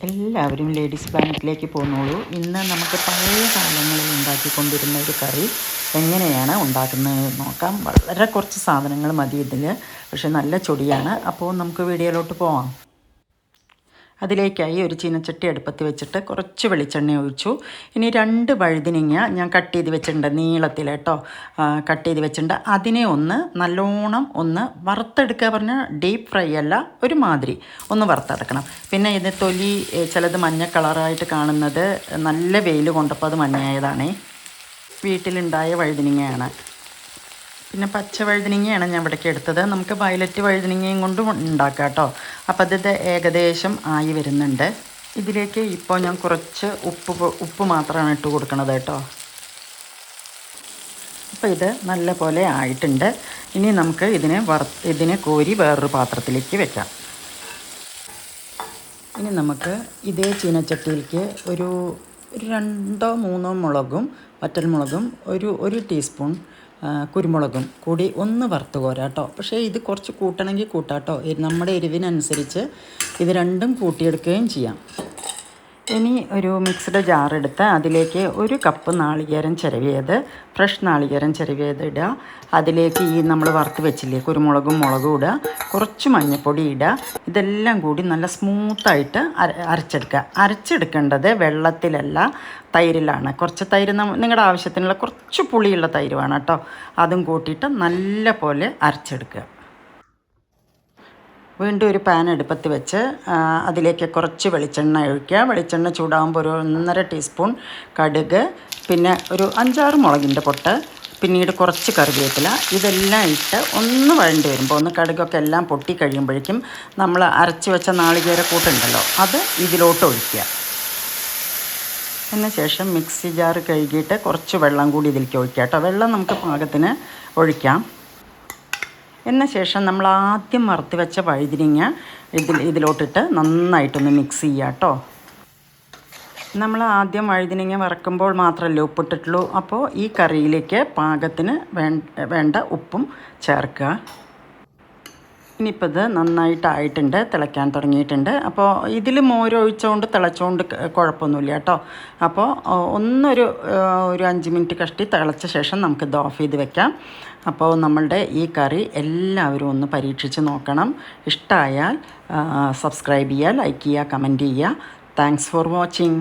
എല്ലാവരും ലേഡീസ് പ്ലാനറ്റിലേക്ക് പോന്നോളൂ. ഇന്ന് നമുക്ക് പഴയ കാലങ്ങളിൽ ഉണ്ടാക്കിക്കൊണ്ടിരുന്ന ഒരു കറി എങ്ങനെയാണ് ഉണ്ടാക്കുന്നത് നോക്കാം. വളരെ കുറച്ച് സാധനങ്ങൾ മതി ഇതിൽ, പക്ഷെ നല്ല ചൊടിയാണ്. അപ്പോൾ നമുക്ക് വീഡിയോയിലോട്ട് പോവാം. അതിലേക്കായി ഒരു ചീനച്ചട്ടി അടുപ്പത്ത് വെച്ചിട്ട് കുറച്ച് വെളിച്ചെണ്ണ ഒഴിച്ചു. ഇനി 2 വഴുതിനങ്ങ ഞാൻ കട്ട് ചെയ്ത് വെച്ചിട്ടുണ്ട്, നീളത്തിൽ കേട്ടോ, കട്ട് ചെയ്ത് വെച്ചിട്ടുണ്ട്. അതിനെ നല്ലോണം വറുത്തെടുക്കുക. പറഞ്ഞാൽ ഡീപ്പ് ഫ്രൈ അല്ല, ഒരു മാതിരി ഒന്ന് വറുത്തെടുക്കണം. പിന്നെ ഇത് തൊലി ചിലത് മഞ്ഞ കളറായിട്ട് കാണുന്നത് നല്ല വെയിൽ കൊണ്ടപ്പോൾ അത് മഞ്ഞയായതാണേ. വീട്ടിലുണ്ടായ വഴുതിനങ്ങയാണ്. പിന്നെ പച്ച വഴുതിനങ്ങയാണ് ഞാൻ ഇവിടേക്ക് എടുത്തത്. നമുക്ക് വയലറ്റ് വഴുതിനങ്ങയും കൊണ്ട് ഉണ്ടാക്കാം കേട്ടോ. അപ്പോൾ ഇത് ഏകദേശം ആയി വരുന്നുണ്ട്. ഇതിലേക്ക് ഇപ്പോൾ ഞാൻ കുറച്ച് ഉപ്പ് മാത്രമാണ് ഇട്ട് കൊടുക്കുന്നത് കേട്ടോ. അപ്പോൾ ഇത് നല്ല പോലെ ആയിട്ടുണ്ട്. ഇനി നമുക്ക് ഇതിനെ കോരി വേറൊരു പാത്രത്തിലേക്ക് വെക്കാം. ഇനി നമുക്ക് ഇതേ ചീനച്ചട്ടിയിലേക്ക് ഒരു 2-3 മുളകും വറ്റൽമുളകും ഒരു ടീസ്പൂൺ കുരുമുളകും കൂടി വറുത്ത് കോരാം കേട്ടോ. പക്ഷേ ഇത് കുറച്ച് കൂട്ടണമെങ്കിൽ കൂട്ടാം കേട്ടോ. നമ്മുടെ എരിവിനനുസരിച്ച് ഇത് രണ്ടും കൂട്ടിയെടുക്കുകയും ചെയ്യാം. ഇനി ഒരു മിക്സ്ഡ് ജാർ എടുത്ത് അതിലേക്ക് 1 കപ്പ് നാളികേരം ചിരവിയത്, ഫ്രഷ് നാളികേരം ചിരവിയത് ഇടുക. അതിലേക്ക് ഈ നമ്മൾ വറുത്ത് വെച്ചില്ലേ കുരുമുളകും മുളകും ഇടുക, കുറച്ച് മഞ്ഞൾപ്പൊടി ഇടുക. ഇതെല്ലാം കൂടി നല്ല സ്മൂത്തായിട്ട് അരച്ചെടുക്കേണ്ടത് വെള്ളത്തിലല്ല, തൈരിലാണ്. കുറച്ച് തൈര് നിങ്ങളുടെ ആവശ്യത്തിനുള്ള കുറച്ച് പുളിയുള്ള തൈര് വേണം കേട്ടോ. അതും കൂട്ടിയിട്ട് നല്ല പോലെ അരച്ചെടുക്കുക. വീണ്ടും ഒരു പാൻ അടുപ്പത്ത് വെച്ച് അതിലേക്ക് കുറച്ച് വെളിച്ചെണ്ണ ഒഴിക്കുക. വെളിച്ചെണ്ണ ചൂടാകുമ്പോൾ ഒരു 1.5 ടീസ്പൂൺ കടുക്, പിന്നെ ഒരു 5-6 മുളകിൻ്റെ പൊട്ട്, പിന്നീട് കുറച്ച് കറിവേപ്പില, ഇതെല്ലാം ഇട്ട് വഴണ്ടി വരുമ്പോൾ കടുകൊക്കെ എല്ലാം പൊട്ടി കഴിയുമ്പോഴേക്കും നമ്മൾ അരച്ച് വെച്ച നാളികേരക്കൂട്ടുണ്ടല്ലോ അത് ഇതിലോട്ട് ഒഴിക്കുക. അതിന് ശേഷം മിക്സി ജാർ കഴുകിയിട്ട് കുറച്ച് വെള്ളം കൂടി ഇതിലേക്ക് ഒഴിക്കുക കേട്ടോ. വെള്ളം നമുക്ക് പാകത്തിന് ഒഴിക്കാം. എന്ന ശേഷം നമ്മൾ ആദ്യം വറുത്ത് വെച്ച വഴുതിനങ്ങ ഇതിലോട്ടിട്ട് നന്നായിട്ടൊന്ന് മിക്സ് ചെയ്യുക കേട്ടോ. നമ്മൾ ആദ്യം വഴുതിനങ്ങ വറക്കുമ്പോൾ മാത്രമല്ലേ ഉപ്പിട്ടിട്ടുള്ളൂ. അപ്പോൾ ഈ കറിയിലേക്ക് പാകത്തിന് വേണ്ട ഉപ്പും ചേർക്കുക. ഇനിയിപ്പോൾ ഇത് നന്നായിട്ടായിട്ടുണ്ട്, തിളയ്ക്കാൻ തുടങ്ങിയിട്ടുണ്ട്. അപ്പോൾ ഇതിൽ മോരൊഴിച്ചുകൊണ്ട് തിളച്ചുകൊണ്ട് കുഴപ്പമൊന്നുമില്ല കേട്ടോ. അപ്പോൾ ഒരു 5 മിനിറ്റ് കഷ്ടി തിളച്ച ശേഷം നമുക്കിത് ഓഫ് ചെയ്ത് വെക്കാം. അപ്പോൾ നമ്മളുടെ ഈ കറി എല്ലാവരും പരീക്ഷിച്ച് നോക്കണം. ഇഷ്ടമായാൽ സബ്സ്ക്രൈബ് ചെയ്യുക, ലൈക്ക് ചെയ്യുക, കമൻറ്റ് ചെയ്യുക. Thanks for watching.